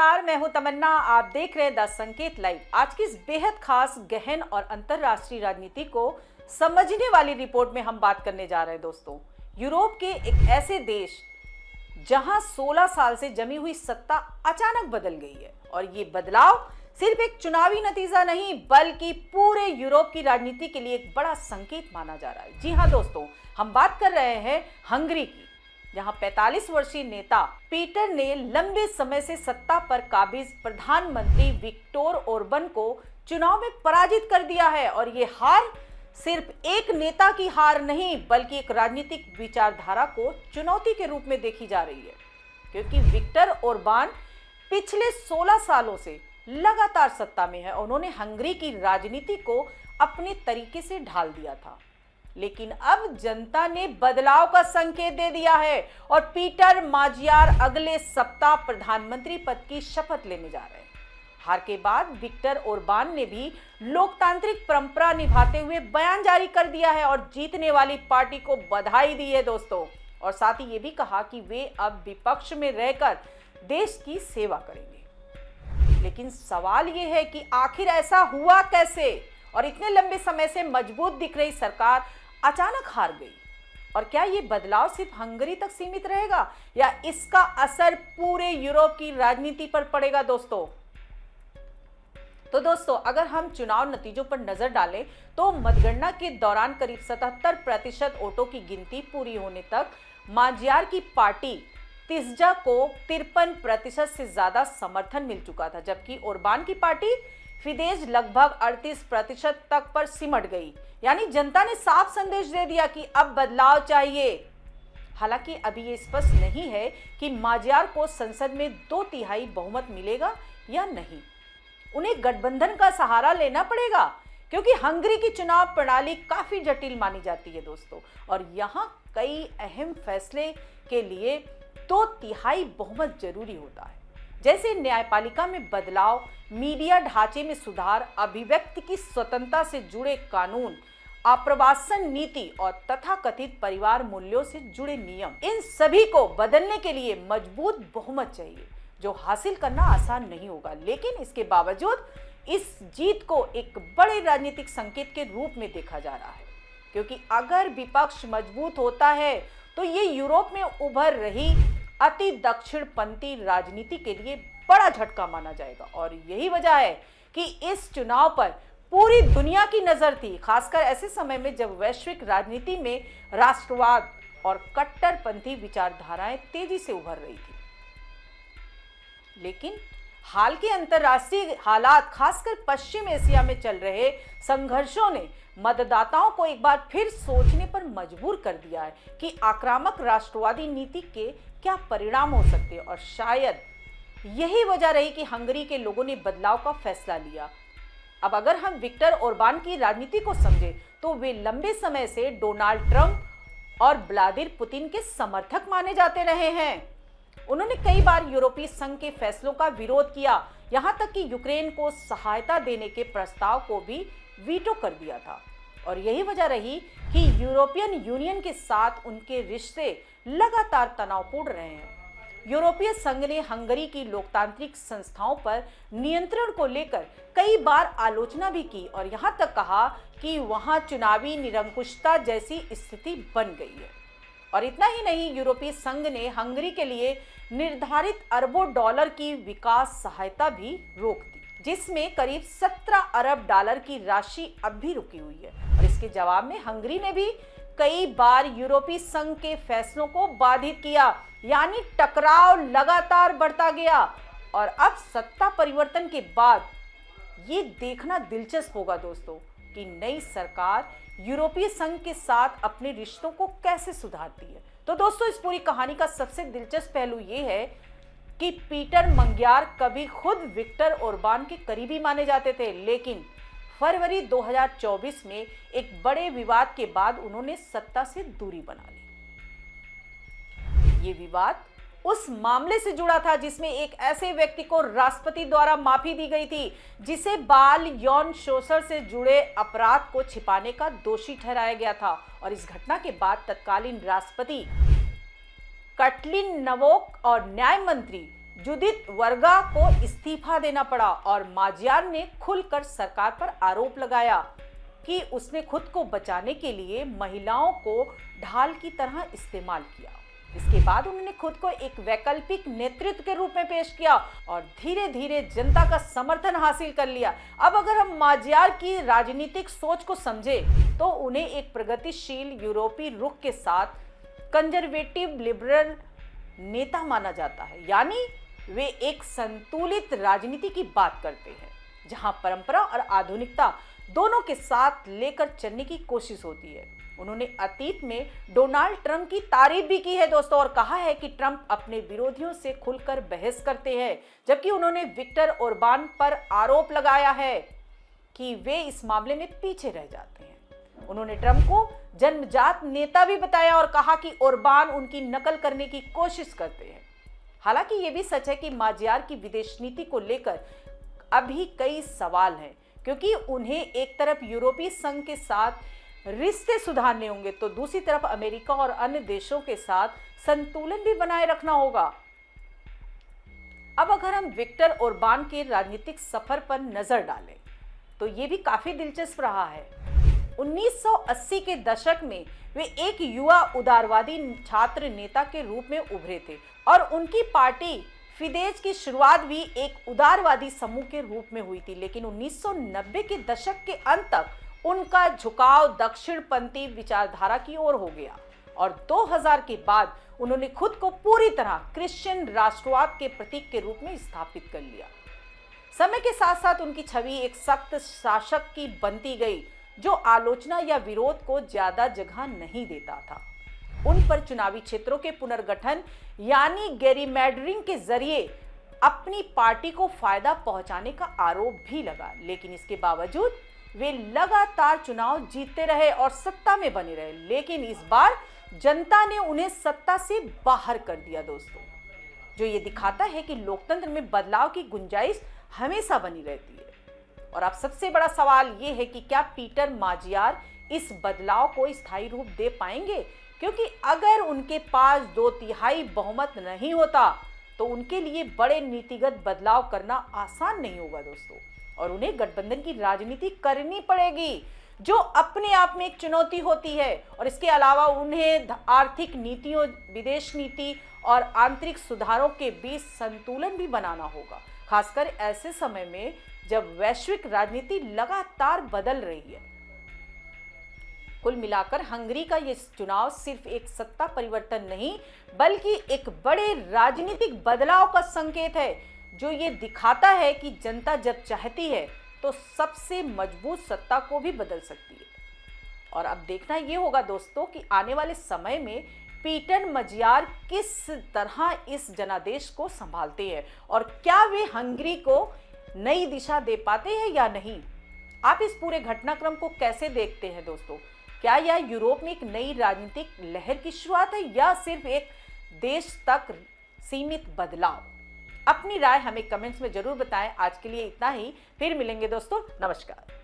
नमस्कार, मैं हूं तमन्ना। आप देख रहे हैं द संकेत लाइव। आज की इस बेहद खास, गहन और अंतरराष्ट्रीय राजनीति को समझने वाली रिपोर्ट में हम बात करने जा रहे हैं दोस्तों। यूरोप के एक ऐसे देश जहां 16 साल से जमी हुई सत्ता अचानक बदल गई है, और ये बदलाव सिर्फ एक चुनावी नतीजा नहीं बल्कि पूरे यूरोप की राजनीति के लिए एक बड़ा संकेत माना जा रहा है। जी हां दोस्तों, हम बात कर रहे हैं हंगरी की, जहां 45 वर्षीय नेता पीटर ने लंबे समय से सत्ता पर काबिज प्रधानमंत्री विक्टोर ओरबन को चुनाव में पराजित कर दिया है। और ये हार सिर्फ एक नेता की हार नहीं बल्कि एक राजनीतिक विचारधारा को चुनौती के रूप में देखी जा रही है, क्योंकि विक्टर ओरबान पिछले 16 सालों से लगातार सत्ता में है। उन्होंने हंगरी की राजनीति को अपने तरीके से ढाल दिया था, लेकिन अब जनता ने बदलाव का संकेत दे दिया है और पीटर माजियार अगले सप्ताह प्रधानमंत्री पद की शपथ लेने जा रहे हैं। हार के बाद विक्टर ओरबान ने भी लोकतांत्रिक परंपरा निभाते हुए बयान जारी कर दिया है और जीतने वाली पार्टी को बधाई दी है दोस्तों, और साथ ही ये भी कहा कि वे अब विपक्ष में रहकर देश की सेवा करेंगे। लेकिन सवाल ये है कि आखिर ऐसा हुआ कैसे, और इतने लंबे समय से मजबूत दिख रही सरकार अचानक हार गई। और क्या ये बदलाव सिर्फ हंगरी तक सीमित रहेगा या इसका असर पूरे यूरोप की राजनीति पर पड़ेगा दोस्तों? तो दोस्तों, अगर हम चुनाव नतीजों पर नजर डालें तो मतगणना के दौरान करीब 77% वोटों की गिनती पूरी होने तक माजियार की पार्टी तिस्जा को 53% से ज्यादा समर्थन मिल चुका था, जबकि ओरबान की पार्टी फिदेश लगभग 38% तक पर सिमट गई। यानी जनता ने साफ संदेश दे दिया कि अब बदलाव चाहिए। हालांकि अभी ये स्पष्ट नहीं है कि माजियार को संसद में 2/3 बहुमत मिलेगा या नहीं। उन्हें गठबंधन का सहारा लेना पड़ेगा, क्योंकि हंगरी की चुनाव प्रणाली काफी जटिल मानी जाती है दोस्तों, और यहाँ कई अहम फैसले के लिए 2/3 बहुमत जरूरी होता है, जैसे न्यायपालिका में बदलाव, मीडिया ढांचे में सुधार, अभिव्यक्ति की स्वतंत्रता से जुड़े कानून, आप्रवासन नीति और तथाकथित परिवार मूल्यों से जुड़े नियम। इन सभी को बदलने के लिए मजबूत बहुमत चाहिए, जो हासिल करना आसान नहीं होगा। लेकिन इसके बावजूद इस जीत को एक बड़े राजनीतिक संकेत के रूप में देखा जा रहा है, क्योंकि अगर विपक्ष मजबूत होता है तो ये यूरोप में उभर रही अति दक्षिणपंथी राजनीति के लिए बड़ा झटका माना जाएगा। और यही वजह है कि इस चुनाव पर पूरी दुनिया की नजर थी, खासकर ऐसे समय में जब वैश्विक राजनीति में राष्ट्रवाद और कट्टरपंथी विचारधाराएं तेजी से उभर रही थी। लेकिन हाल के अंतरराष्ट्रीय हालात, खासकर पश्चिम एशिया में चल रहे संघर्षों ने मतदाताओं को एक बार फिर सोचने पर मजबूर कर दिया है कि आक्रामक राष्ट्रवादी नीति के क्या परिणाम हो सकते हैं। और शायद यही वजह रही कि हंगरी के लोगों ने बदलाव का फैसला लिया। अब अगर हम विक्टर ओरबान की राजनीति को समझें तो वे लंबे समय से डोनाल्ड ट्रंप और व्लादिमीर पुतिन के समर्थक माने जाते रहे हैं। उन्होंने कई बार यूरोपीय संघ के फैसलों का विरोध किया, यहां तक कि यूक्रेन को सहायता देने के प्रस्ताव को भी वीटो कर दिया था। और यही वजह रही कि यूरोपियन यूनियन के साथ उनके रिश्ते लगातार तनावपूर्ण रहे हैं। यूरोपीय संघ ने हंगरी की लोकतांत्रिक संस्थाओं पर नियंत्रण को लेकर कई बार आलोचना भी की और यहां तक कहा कि वहां चुनावी निरंकुशता जैसी स्थिति बन गई है। और इतना ही नहीं, यूरोपीय संघ ने हंगरी के लिए निर्धारित अरबों डॉलर की विकास सहायता भी रोक दी, जिसमें करीब 17 अरब डॉलर की राशि अब भी रुकी हुई है। और इसके जवाब में हंगरी ने भी कई बार यूरोपीय संघ के फैसलों को बाधित किया, यानी टकराव लगातार बढ़ता गया। और अब सत्ता परिवर्तन के बाद ये देखना दिलचस्प होगा दोस्तों कि नई सरकार यूरोपीय संघ के साथ अपने रिश्तों को कैसे सुधारती है। तो दोस्तों, इस पूरी कहानी का सबसे दिलचस्प पहलू ये है कि पीटर माजियार कभी खुद विक्टर ओरबान के करीबी माने जाते थे, लेकिन फरवरी 2024 में एक बड़े विवाद के बाद उन्होंने सत्ता से दूरी बना ली। ये विवाद उस मामले से जुड़ा था जिसमें एक ऐसे व्यक्ति को राष्ट्रपति द्वारा माफी दी गई थी जिसे बाल यौन शोषण से जुड़े अपराध को छिपाने का दोषी ठहराया गया था। और इस घटना के बाद तत्कालीन राष्ट्रपति कटलिन नवोक और न्याय मंत्री जुदिथ वर्गा को इस्तीफा देना पड़ा और माजियार ने खुलकर सरकार पर आरोप लगाया कि उसने खुद को बचाने के लिए महिलाओं को ढाल की तरह इस्तेमाल किया। इसके बाद उन्होंने खुद को एक वैकल्पिक नेतृत्व के रूप में पेश किया और धीरे धीरे जनता का समर्थन हासिल कर लिया। अब अगर हम माजियार की राजनीतिक सोच को समझें तो उन्हें एक प्रगतिशील यूरोपीय रुख के साथ कंजर्वेटिव लिबरल नेता माना जाता है, यानी वे एक संतुलित राजनीति की बात करते हैं जहां परंपरा और आधुनिकता दोनों के साथ लेकर चलने की कोशिश होती है। उन्होंने अतीत में डोनाल्ड ट्रंप की तारीफ भी की है दोस्तों और कहा है कि ट्रंप अपने विरोधियों से खुलकर बहस करते हैं, जबकि उन्होंने विक्टर ओरबान पर आरोप लगाया है कि वे इस मामले में पीछे रह जाते हैं। उन्होंने ट्रंप को जन्मजात नेता भी बताया और कहा कि ओरबान उनकी नकल करने की कोशिश करते हैं। हालांकि यह भी सच है कि माजियार की विदेश नीति को लेकर अभी कई सवाल हैं, क्योंकि उन्हें एक तरफ यूरोपीय संघ के साथ रिश्ते सुधारने होंगे तो दूसरी तरफ अमेरिका और अन्य देशों के साथ संतुलन भी बनाए रखना होगा। अब अगर हम विक्टर ओरबान के राजनीतिक सफर पर नजर डालें तो ये भी काफी दिलचस्प रहा है। 1980 के दशक में वे एक युवा उदारवादी छात्र नेता के रूप में उभरे थे और उनकी पार्टी फिदेश की शुरुआत भी एक उदारवादी समूह के रूप में हुई थी, लेकिन 1990 के दशक के अंत तक उनका झुकाव दक्षिणपंथी विचारधारा की ओर हो गया और 2000 के बाद उन्होंने खुद को पूरी तरह क्रिश्चियन राष्ट्रवाद के प्रतीक के रूप में स्थापित कर लिया। समय के साथ साथ उनकी छवि एक सख्त शासक की बनती गई जो आलोचना या विरोध को ज्यादा जगह नहीं देता था। उन पर चुनावी क्षेत्रों के पुनर्गठन यानी गेरीमैंडरिंग के जरिए अपनी पार्टी को फायदा पहुंचाने का आरोप भी लगा, लेकिन इसके बावजूद वे लगातार चुनाव जीतते रहे और सत्ता में बने रहे। लेकिन इस बार जनता ने उन्हें सत्ता से बाहर कर दिया दोस्तों, जो ये दिखाता है कि लोकतंत्र में बदलाव की गुंजाइश हमेशा बनी रहती है। और अब सबसे बड़ा सवाल ये है कि क्या पीटर माजियार इस बदलाव को स्थायी रूप दे पाएंगे, क्योंकि अगर उनके पास 2/3 बहुमत नहीं होता तो उनके लिए बड़े नीतिगत बदलाव करना आसान नहीं होगा दोस्तों, और उन्हें गठबंधन की राजनीति करनी पड़ेगी जो अपने आप में एक चुनौती होती है। और इसके अलावा उन्हें आर्थिक नीतियों, विदेश नीति और आंतरिक सुधारों के बीच संतुलन भी बनाना होगा, खासकर ऐसे समय में जब वैश्विक राजनीति लगातार बदल रही है। कुल मिलाकर हंगरी का ये चुनाव सिर्फ एक सत्ता परिवर्तन नहीं बल्कि एक बड़े राजनीतिक बदलाव का संकेत है, जो ये दिखाता है कि जनता जब चाहती है तो सबसे मजबूत सत्ता को भी बदल सकती है। और अब देखना ये होगा दोस्तों कि आने वाले समय में पीटर माजियार किस तरह इस जनादेश को संभालते हैं और क्या वे हंगरी को नई दिशा दे पाते हैं या नहीं। आप इस पूरे घटनाक्रम को कैसे देखते हैं दोस्तों? क्या यह यूरोप में एक नई राजनीतिक लहर की शुरुआत है या सिर्फ एक देश तक सीमित बदलाव? अपनी राय हमें कमेंट्स में जरूर बताएं। आज के लिए इतना ही, फिर मिलेंगे दोस्तों, नमस्कार।